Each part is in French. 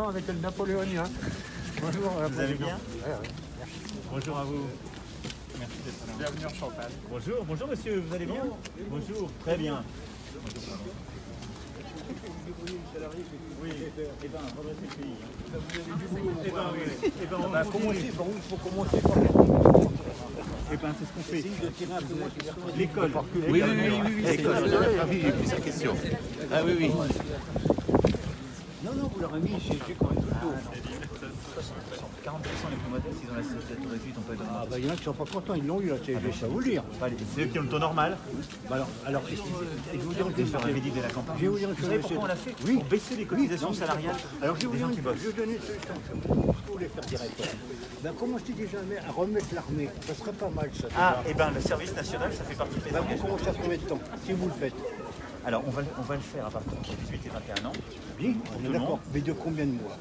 Avec le napoléonien. Bonjour. Vous allez bien? Ouais. Bonjour à vous. Merci d'être là. Bienvenue en Champagne. Bonjour, bonjour monsieur, vous allez bien? Bonjour, très bien. Oui, et ben, redressez le pays. Eh ben, oui. Eh ben, on Commencer, il faut commencer par eh ben, c'est ce qu'on fait. de tirer un peu moins vers L'école. Oui, l'école. J'ai plus sa question. Ah oui, oui. Non, vous leur avez mis, j'ai quand même tout le dos. 40% les plus modestes, ils ont la CSG réduite, on peut donner. Ah bah il y en a qui sont pas contents, ils l'ont eu, là, c'est ça vous le dire. C'est eux qui ont le taux normal. Bah alors je vais vous dire une chose. Sur la de la campagne. Je vais vous dire une Vous chose. savez pourquoi on l'a fait? Oui. Pour baisser les cotisations salariales. Alors je vais vous des dire gens une qui chose, bossent. je vais vous donner une solution. Ce que vous voulez faire direct. Ben commencez déjà à remettre l'armée, ça serait pas mal ça. Ah, et ben le service national, ça fait partie des Ben vous engagements. commencez à combien de temps, si vous le faites? Alors, on va le faire à partir de 18 et 21 ans. Oui, on Tout est le d'accord. monde. Mais de combien de mois?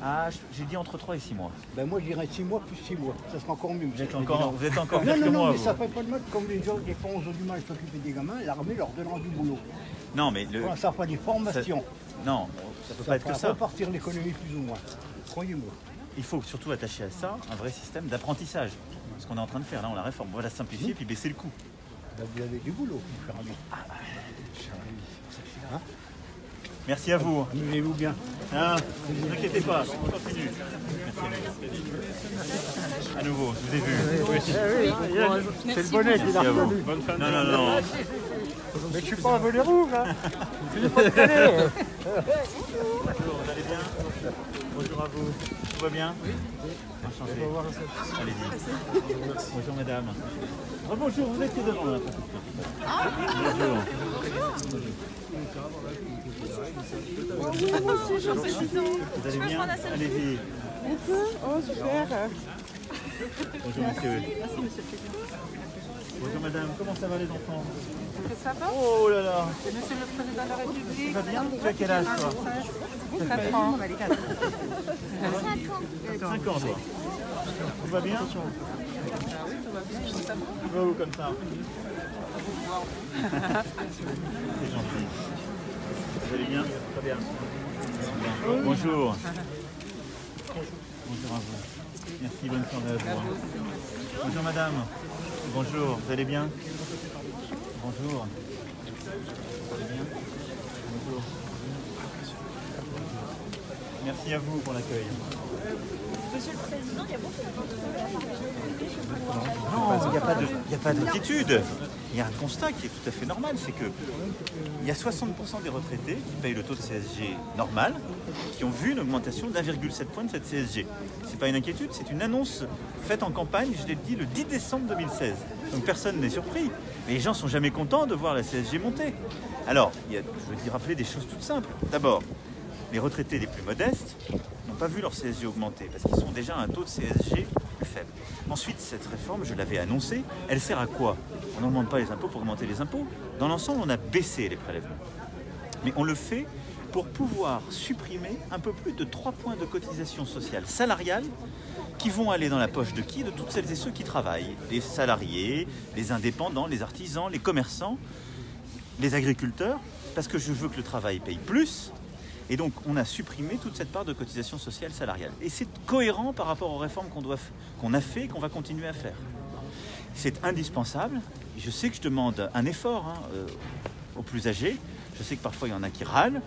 Ah, j'ai dit entre 3 et 6 mois. Ben moi je dirais 6 mois plus 6 mois, ça sera encore mieux. Vous êtes encore Non, pire que non, moi, mais vous. ça fait pas de mal, comme les gens, des fois on a du mal à s'occuper des gamins, l'armée leur donnera du boulot. Non, mais Voilà, ça fera des formations. non, ça peut pas être que fera ça. repartir l'économie plus ou moins. Croyez-moi. Il faut surtout attacher à ça un vrai système d'apprentissage. Ce qu'on est en train de faire là, on la réforme. On va la simplifier puis baisser le coût. Ben, vous avez du boulot, différemment. Hein? Merci à vous. Amusez-vous bien. Hein, ne vous inquiétez pas, on continue. Merci à nouveau, je vous ai vu. C'est le bonnet qui l'a Merci à vous. reconnu. Non, non, non. Mais je suis pas un volet rouge, hein. Je n'ai pas de canet. Bonjour, vous allez bien? Bonjour à vous. Tout va bien? Oui. Enchanté. Allez-y. Bonjour madame. Bonjour, vous étiez devant là. Bonjour. Vous allez bien? Allez-y. Oh, super. Bonjour monsieur. Bonjour madame, comment ça va les enfants? Ça va? Oh là là. C'est monsieur le président de la République. Ça va bien? Tu as quel âge toi? 4 ans. 5 ans toi. Tout va bien? Tu vas où comme ça? C'est gentil. Vous allez bien? Très bien. Bonjour. Bonjour à vous. Merci, bonne soirée à vous. Bonjour madame. Bonjour, vous allez bien? Bonjour. Vous allez bien? Bonjour. Merci à vous pour l'accueil. Monsieur le Président, il y a beaucoup Non, il n'y a pas d'inquiétude. Il y a un constat qui est tout à fait normal, c'est que il y a 60% des retraités qui payent le taux de CSG normal, qui ont vu une augmentation d'1,7 point de cette CSG. Ce n'est pas une inquiétude, c'est une annonce faite en campagne, je l'ai dit, le 10 décembre 2016. Donc personne n'est surpris. Mais les gens ne sont jamais contents de voir la CSG monter. Alors, je veux dire rappeler des choses toutes simples. D'abord, les retraités les plus modestes n'ont pas vu leur CSG augmenter parce qu'ils sont déjà à un taux de CSG plus faible. Ensuite, cette réforme, je l'avais annoncée, elle sert à quoi? On n'augmente pas les impôts pour augmenter les impôts. Dans l'ensemble, on a baissé les prélèvements. Mais on le fait pour pouvoir supprimer un peu plus de 3 points de cotisation sociale salariale qui vont aller dans la poche de qui? De toutes celles et ceux qui travaillent. Les salariés, les indépendants, les artisans, les commerçants, les agriculteurs, parce que je veux que le travail paye plus. Et donc, on a supprimé toute cette part de cotisation sociale salariale. Et c'est cohérent par rapport aux réformes qu'on a fait et qu'on va continuer à faire. C'est indispensable. Je sais que je demande un effort aux plus âgés. Je sais que parfois, il y en a qui râlent.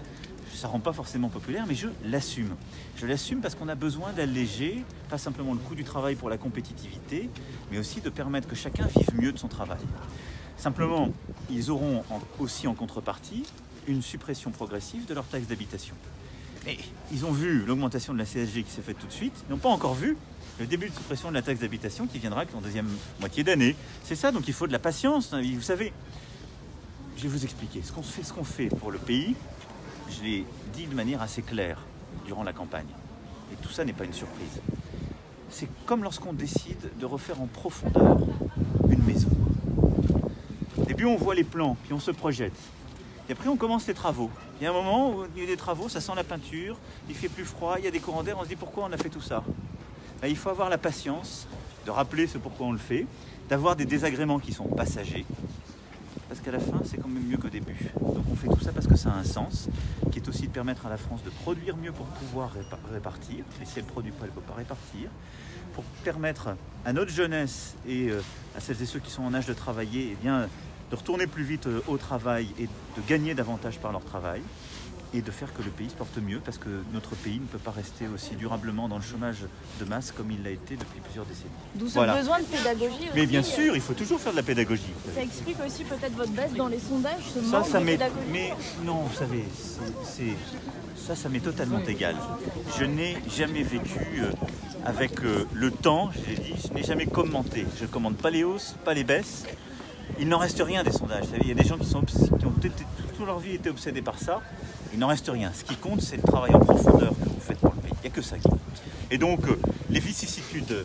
Ça ne rend pas forcément populaire, mais je l'assume. Je l'assume parce qu'on a besoin d'alléger, pas simplement le coût du travail pour la compétitivité, mais aussi de permettre que chacun vive mieux de son travail. Simplement, ils auront aussi en contrepartie une suppression progressive de leur taxe d'habitation. Et ils ont vu l'augmentation de la CSG qui s'est faite tout de suite, ils n'ont pas encore vu le début de suppression de la taxe d'habitation qui viendra qu'en deuxième moitié d'année. C'est ça, donc il faut de la patience. Vous savez, je vais vous expliquer. Ce qu'on fait pour le pays, je l'ai dit de manière assez claire durant la campagne. Et tout ça n'est pas une surprise. C'est comme lorsqu'on décide de refaire en profondeur une maison. Au début, on voit les plans, puis on se projette. Et après, on commence les travaux. Il y a un moment où il y a des travaux, ça sent la peinture, il fait plus froid, il y a des courants d'air, on se dit pourquoi on a fait tout ça? Ben, il faut avoir la patience de rappeler ce pourquoi on le fait, d'avoir des désagréments qui sont passagers. parce qu'à la fin, c'est quand même mieux qu'au début. Donc on fait tout ça parce que ça a un sens, qui est aussi de permettre à la France de produire mieux pour pouvoir répartir. Et si elle ne produit pas, elle ne peut pas répartir. Pour permettre à notre jeunesse et à celles et ceux qui sont en âge de travailler, eh bien, de retourner plus vite au travail et de gagner davantage par leur travail. Et de faire que le pays se porte mieux, parce que notre pays ne peut pas rester aussi durablement dans le chômage de masse comme il l'a été depuis plusieurs décennies. D'où ce Voilà. besoin de pédagogie aussi. Mais bien sûr, il faut toujours faire de la pédagogie. Ça explique aussi peut-être votre baisse dans les sondages, ce Ça, manque ça de m'est... pédagogie. Mais non, vous savez, ça m'est totalement égal. Je n'ai jamais vécu avec le temps, j'ai dit, je n'ai jamais commenté. Je ne commande pas les hausses, pas les baisses. Il n'en reste rien des sondages. Vous savez, il y a des gens qui ont toute leur vie été obsédés par ça. Il n'en reste rien. Ce qui compte, c'est le travail en profondeur que vous faites pour le pays. Il n'y a que ça qui compte. Et donc, les vicissitudes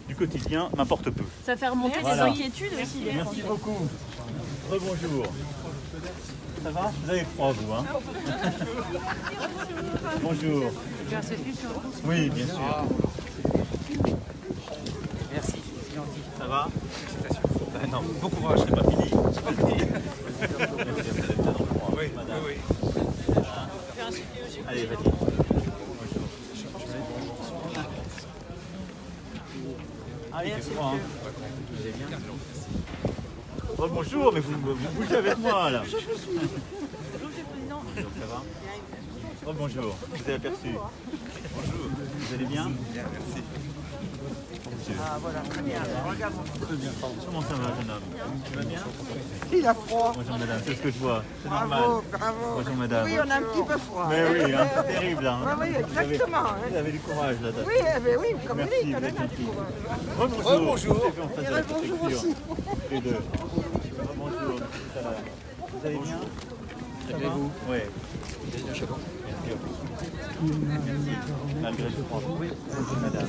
du quotidien m'importent peu. Ça fait remonter Voilà. des inquiétudes aussi. des Merci Français. beaucoup. Rebonjour. Ça va? Vous avez froid, vous, hein? Bonjour. Oui, bien sûr. Merci. Ça va? Ben non, bon courage, c'est pas fini. Oui, madame. oui. Allez, vas-y. Ah, il fait froid, hein. Vous allez bien? Oh, bonjour, mais vous bougez avec moi, là. Bonjour, ça va? Oh, bonjour, vous avez aperçu. Bonjour, vous allez bien? Bien, merci. Ah, voilà, très bien. Regarde, très bien. Comment ça va, jeune homme? Tu vas bien? Il a froid. Bonjour, madame, c'est ce que je vois. C'est normal. Bravo, bravo. Bonjour, madame. Oui, on a un petit peu froid. Mais oui, hein, c'est terrible. Hein. Oui, oui, exactement. Vous avez du courage, là. Oui, oui, comme Merci, lui, quand vous même, êtes un petit gentil. peu. Rebonjour. Rebonjour. J'ai vu en face de la rebonjour préfecture. aussi. Les deux. Rebonjour. Ça va. Vous allez bien? Ça va? Oui. Malgré le froid. Bonjour, madame.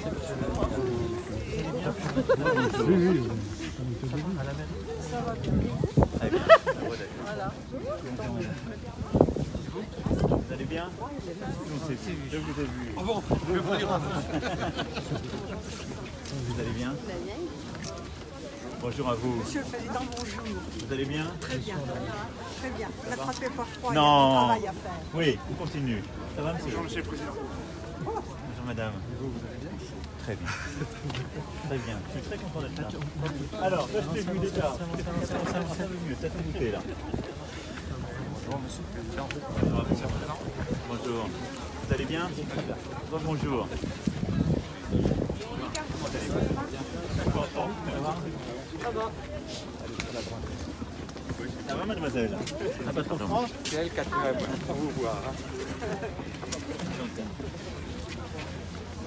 Vous allez bien? Je vous ai vu. Ah bon, je vais vous dire. Vous allez bien? Bonjour à vous. Monsieur le Président, bonjour. Vous allez bien? Très bien. Très bien. N'attrapez pas froid, il y a Non. du travail à faire. Oui, on continue. Ça va, monsieur? Bonjour, monsieur le Président. Bonjour, madame. Vous allez bien? Très bien. Très bien. Je suis très content d'être là. Alors, là, je t'ai vu déjà. Ça va mieux, ça s'est monté, là. Bonjour, monsieur le Président. Bonjour, monsieur le Président. Bonjour. Vous allez bien? Bonjour. Ça va? Ça va, mademoiselle? Ça va pas trop froid? C'est elle qui a tenu à vous voir.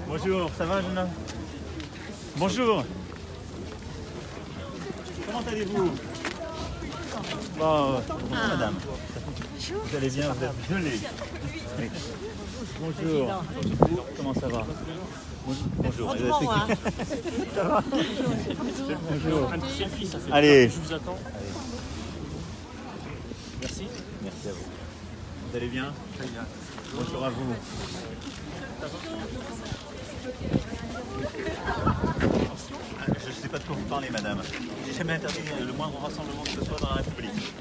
Bonjour, ça va, jeune homme? Bonjour. Comment allez-vous? Bon, bonjour, madame. Vous allez bien? Vous êtes gelée. Oui. Bonjour. Comment ça va? Bonjour. Ça va? Bonjour. Allez. Je vous attends. Merci. Merci à vous. Vous allez bien? Très bien. Bonjour à vous. Je ne sais pas de quoi vous parlez, madame. J'ai jamais interdit le moindre rassemblement que ce soit dans la République.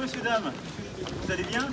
messieurs, dames. Vous allez bien?